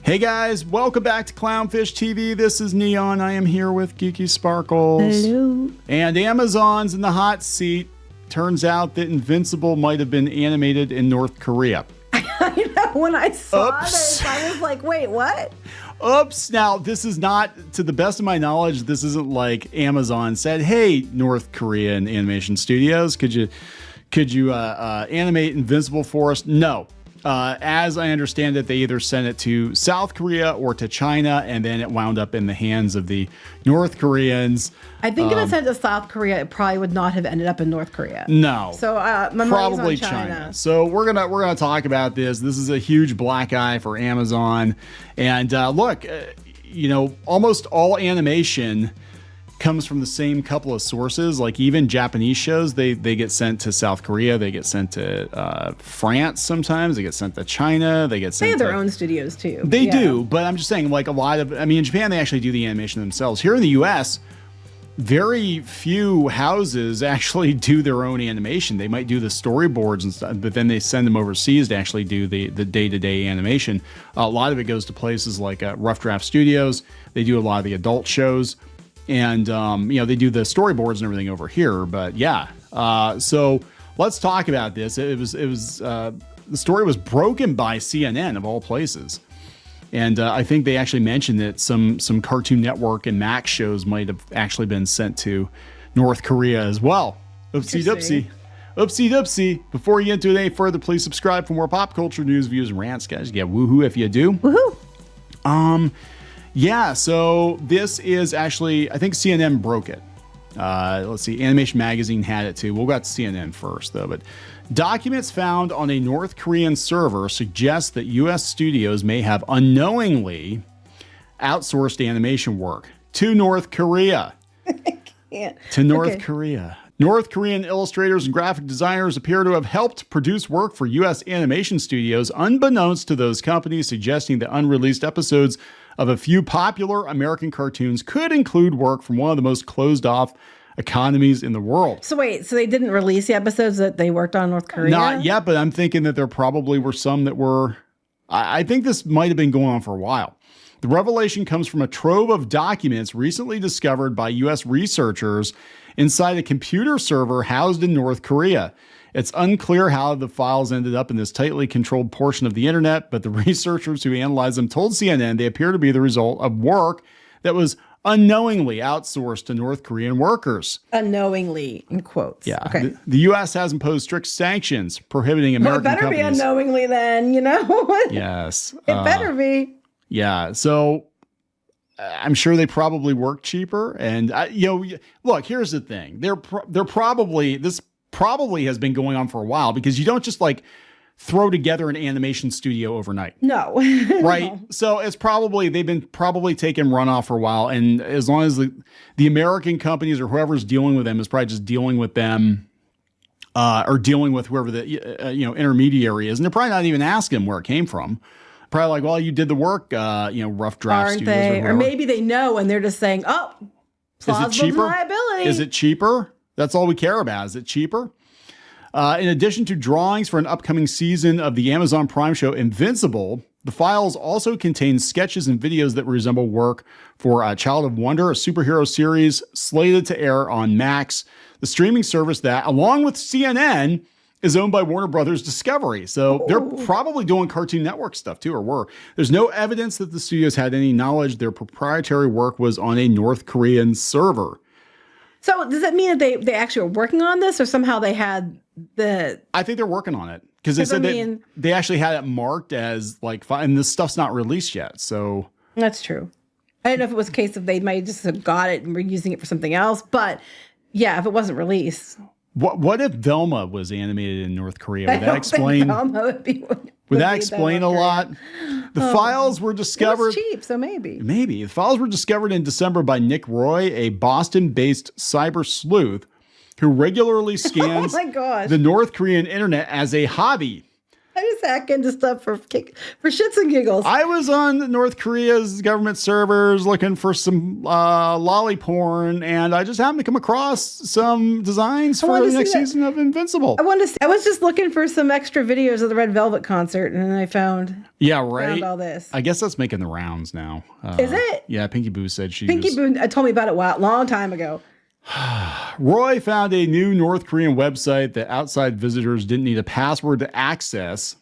Hey guys, welcome back to Clownfish TV. This is Kneon. I am here with Geeky Sparkles. Hello. And Amazon's in the hot seat. Turns out that Invincible might have been animated in North Korea. I know, when I saw Oops. this, I was like, wait, what? Oops. Now, this is not, to the best of my knowledge, this isn't like Amazon said, hey, North Korean animation studios, could you animate Invincible for us? No. As I understand it, they either sent it to South Korea or to China, and then it wound up in the hands of the North Koreans. I think if it sent to South Korea, it probably would not have ended up in North Korea. No. So my Probably money's on China. So we're gonna talk about this. This is a huge black eye for Amazon, and look, almost all animation comes from the same couple of sources. Like even Japanese shows, they get sent to South Korea, they get sent to France sometimes, they get sent to China, they get sent. They have their own studios too. They do, but I'm just saying, like in Japan they actually do the animation themselves. Here in the U.S., very few houses actually do their own animation. They might do the storyboards and stuff, but then they send them overseas to actually do the day-to-day animation. A lot of it goes to places like Rough Draft Studios. They do a lot of the adult shows. And, they do the storyboards and everything over here. But yeah, so let's talk about this. The story was broken by CNN of all places. And I think they actually mentioned that some Cartoon Network and Max shows might have actually been sent to North Korea as well. Oopsie doopsie. Oopsie doopsie. Before you get into it any further, please subscribe for more pop culture news, views, and rants, guys. Yeah, woohoo if you do. Woohoo. Yeah, so this is actually, I think CNN broke it. Let's see, Animation Magazine had it too. We'll go to CNN first though, but documents found on a North Korean server suggest that U.S. studios may have unknowingly outsourced animation work to North Korea. Korea. North Korean illustrators and graphic designers appear to have helped produce work for U.S. animation studios, unbeknownst to those companies, suggesting that unreleased episodes of a few popular American cartoons could include work from one of the most closed-off economies in the world. So wait, so they didn't release the episodes that they worked on in North Korea? Not yet, but I'm thinking that there probably were some that were... I think this might have been going on for a while. The revelation comes from a trove of documents recently discovered by U.S. researchers inside a computer server housed in North Korea. It's unclear how the files ended up in this tightly controlled portion of the internet, but the researchers who analyzed them told CNN they appear to be the result of work that was unknowingly outsourced to North Korean workers. Unknowingly, in quotes. Yeah. Okay. The U.S. has imposed strict sanctions prohibiting American Well, it better companies. be unknowingly then, Yes. It better be. Yeah. So I'm sure they probably work cheaper. And, look, here's the thing. This probably has been going on for a while, because you don't just like throw together an animation studio overnight. No. Right. So they've been taking runoff for a while. And as long as the American companies or whoever's dealing with them is probably just dealing with them or dealing with whoever the, intermediary is. And they're probably not even asking them where it came from. Probably like, well, you did the work, Rough Draft Aren't Studios. they? Or maybe they know and they're just saying, oh, plausible is it cheaper? deniability. Is it cheaper? That's all we care about. Is it cheaper? In addition to drawings for an upcoming season of the Amazon Prime show Invincible, the files also contain sketches and videos that resemble work for Child of Wonder, a superhero series slated to air on Max, the streaming service that, along with CNN, is owned by Warner Brothers Discovery. So they're probably doing Cartoon Network stuff too, or were. There's no evidence that the studios had any knowledge their proprietary work was on a North Korean server. So does that mean that they actually were working on this, or somehow they had the... I think they're working on it, because they said that they actually had it marked as like, and this stuff's not released yet. So that's true. I don't know if it was a case of they might just have got it and were using it for something else, but yeah, if it wasn't released. What if Velma was animated in North Korea? Would that explain? Would that explain a lot? The files were discovered. It was cheap, so maybe. Maybe. The files were discovered in December by Nick Roy, a Boston-based cyber sleuth who regularly scans the North Korean internet as a hobby. I just hack into stuff for shits and giggles. I was on North Korea's government servers looking for some lolly porn, and I just happened to come across some designs for the next season of Invincible. I was just looking for some extra videos of the Red Velvet concert, and then I found all this. I guess that's making the rounds now. Is it? Yeah, Pinky Boo said Pinky Boo told me about it a long time ago. Roy found a new North Korean website that outside visitors didn't need a password to access,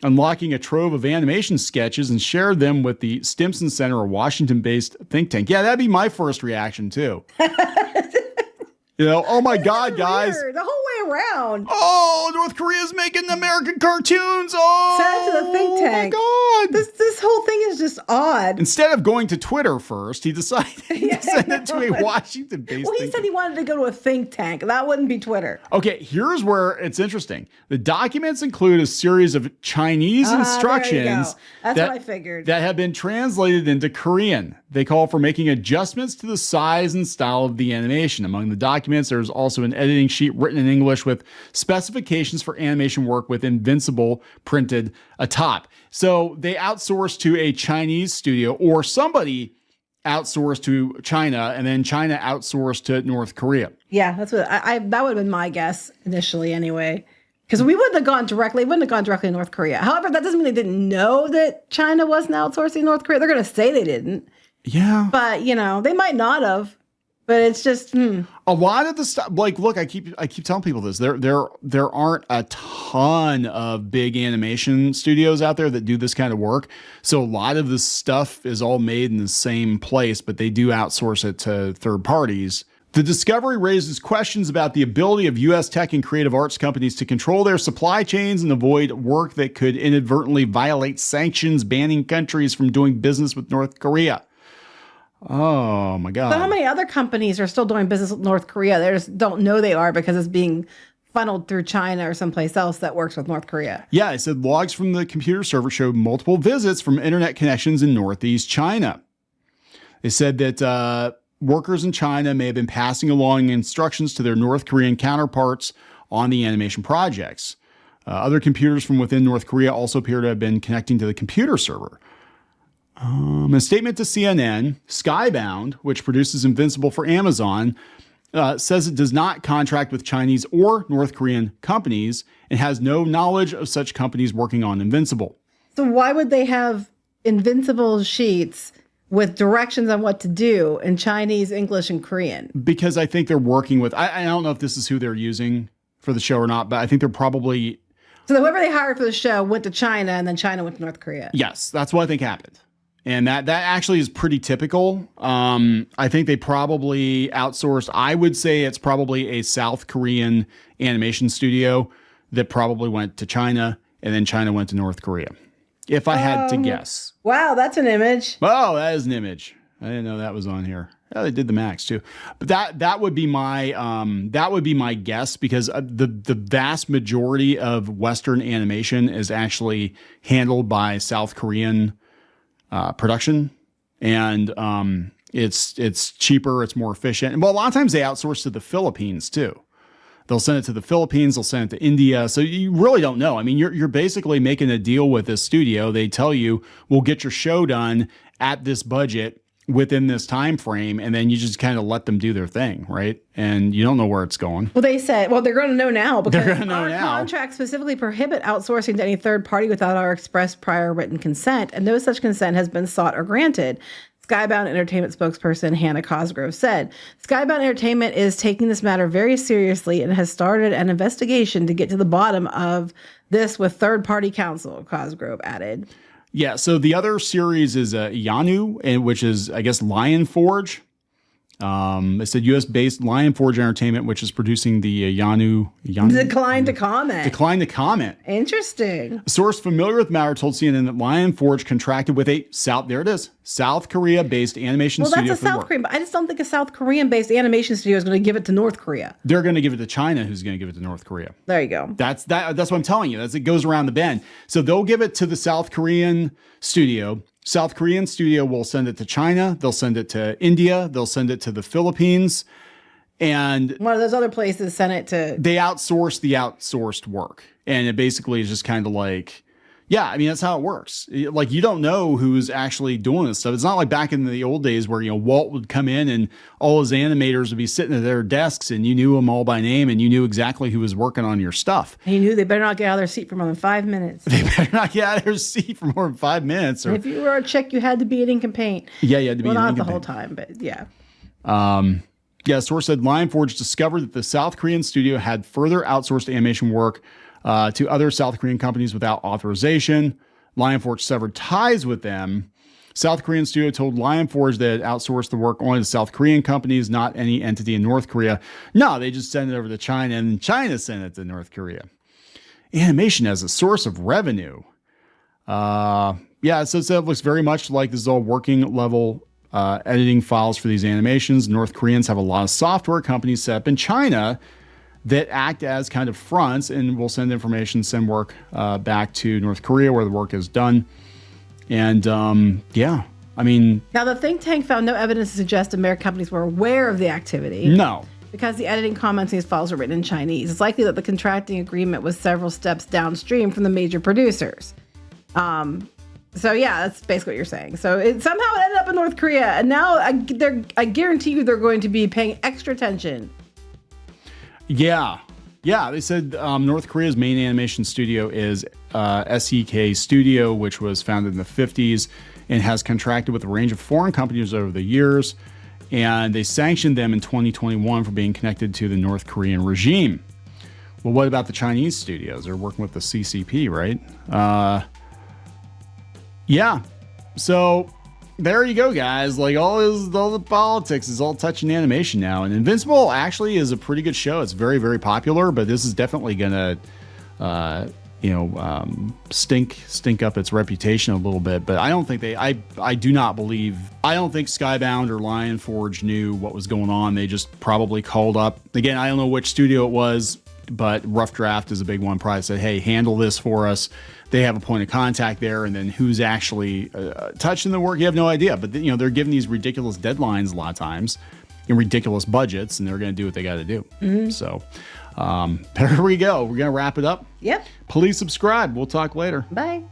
unlocking a trove of animation sketches and shared them with the Stimson Center, a Washington-based think tank. Yeah, that'd be my first reaction too. Oh my God, guys. Weird. The whole way around. Oh, North Korea's making American cartoons. Oh, send it to the think tank. Oh my God. This whole thing is just odd. Instead of going to Twitter first, he decided to send it to a Washington-based Well, he said he wanted to go to a think tank. That wouldn't be Twitter. Okay, here's where it's interesting. The documents include a series of Chinese instructions what I figured. That have been translated into Korean. They call for making adjustments to the size and style of the animation. Among the documents, there's also an editing sheet written in English with specifications for animation work with Invincible printed atop. So they outsourced to a Chinese studio, or somebody outsourced to China, and then China outsourced to North Korea. Yeah, that's what that would have been my guess initially anyway. Because we wouldn't have gone directly to North Korea. However, that doesn't mean they didn't know that China wasn't outsourcing North Korea. They're going to say they didn't. Yeah. But, they might not have. But it's just a lot of the stuff. Like, look, I keep telling people this. There aren't a ton of big animation studios out there that do this kind of work. So a lot of this stuff is all made in the same place, but they do outsource it to third parties. The discovery raises questions about the ability of U.S. tech and creative arts companies to control their supply chains and avoid work that could inadvertently violate sanctions banning countries from doing business with North Korea. Oh my God. So how many other companies are still doing business with North Korea? They just don't know they are because it's being funneled through China or someplace else that works with North Korea. Yeah, it said logs from the computer server showed multiple visits from internet connections in Northeast China. They said that workers in China may have been passing along instructions to their North Korean counterparts on the animation projects. Other computers from within North Korea also appear to have been connecting to the computer server. A statement to CNN, Skybound, which produces Invincible for Amazon, says it does not contract with Chinese or North Korean companies and has no knowledge of such companies working on Invincible. So why would they have Invincible sheets with directions on what to do in Chinese, English, and Korean? Because I think they're working with, I don't know if this is who they're using for the show or not, but I think they're probably... So whoever they hired for the show went to China, and then China went to North Korea. Yes, that's what I think happened. And that actually is pretty typical. I think they probably outsourced. I would say it's probably a South Korean animation studio that probably went to China, and then China went to North Korea. If I had to guess. Wow, that's an image. Oh, that is an image. I didn't know that was on here. Oh, they did the Max too. But that would be my guess, because the vast majority of Western animation is actually handled by South Korean production, and it's cheaper, it's more efficient. And well, a lot of times they outsource to the Philippines too. They'll send it to the Philippines, they'll send it to India. So you really don't know. I mean, you're basically making a deal with this studio. They tell you, we'll get your show done at this budget within this time frame, and then you just kind of let them do their thing, right? And you don't know where it's going. Well, they said, they're going to know now, because our contracts specifically prohibit outsourcing to any third party without our express prior written consent, and no such consent has been sought or granted. Skybound Entertainment spokesperson Hannah Cosgrove said, Skybound Entertainment is taking this matter very seriously and has started an investigation to get to the bottom of this with third-party counsel, Cosgrove added. Yeah, so the other series is Yanu, which is, I guess, Lion Forge. It said U.S.-based Lion Forge Entertainment, which is producing the Yanu. Declined to comment. Declined to comment. Interesting. A source familiar with the matter told CNN that Lion Forge contracted with a South Korea-based animation studio. Well, that's a South Korean, but I just don't think a South Korean-based animation studio is going to give it to North Korea. They're going to give it to China, who's going to give it to North Korea. There you go. That's what I'm telling you. It goes around the bend. So they'll give it to the South Korean studio. South Korean studio will send it to China. They'll send it to India. They'll send it to the Philippines. And one of those other places sent it to... They outsource the outsourced work. And it basically is just kind of like, Yeah, I mean, that's how it works. Like, you don't know who's actually doing this stuff. It's not like back in the old days where, Walt would come in and all his animators would be sitting at their desks and you knew them all by name and you knew exactly who was working on your stuff. And you knew they better not get out of their seat for more than 5 minutes. They better not get out of their seat for more than 5 minutes. Or, and if you were a chick, you had to be in ink and paint. Yeah, you had to be in ink and paint. Well, not the whole time, but yeah. Yeah, a source said Lionforge discovered that the South Korean studio had further outsourced animation work to other South Korean companies without authorization. Lionforge severed ties with them. South Korean studio told Lionforge that it outsourced the work only to South Korean companies, not any entity in North Korea. No, they just sent it over to China, and China sent it to North Korea. Animation as a source of revenue. So it looks very much like this is all working level editing files for these animations. North Koreans have a lot of software companies set up in China that act as kind of fronts and will send information, send work back to North Korea where the work is done. And I mean... Now, the think tank found no evidence to suggest American companies were aware of the activity. No. Because the editing comments in these files were written in Chinese. It's likely that the contracting agreement was several steps downstream from the major producers. So yeah, that's basically what you're saying. So it somehow ended up in North Korea. And now I guarantee you they're going to be paying extra attention. Yeah, they said North Korea's main animation studio is SEK Studio, which was founded in the 50s and has contracted with a range of foreign companies over the years. And they sanctioned them in 2021 for being connected to the North Korean regime. Well, what about the Chinese studios? They're working with the CCP, right? Yeah. So there you go, guys. Like all the politics is all touching animation now. And Invincible actually is a pretty good show. It's very, very popular, but this is definitely gonna, stink up its reputation a little bit. But I don't think I don't think Skybound or Lionforge knew what was going on. They just probably called up. Again, I don't know which studio it was, but Rough Draft is a big one. Probably said, hey, handle this for us. They have a point of contact there, and then who's actually touching the work, you have no idea. But they're given these ridiculous deadlines a lot of times and ridiculous budgets, and they're going to do what they got to do. Mm-hmm. So there we go. We're going to wrap it up. Yep. Please subscribe. We'll talk later. Bye.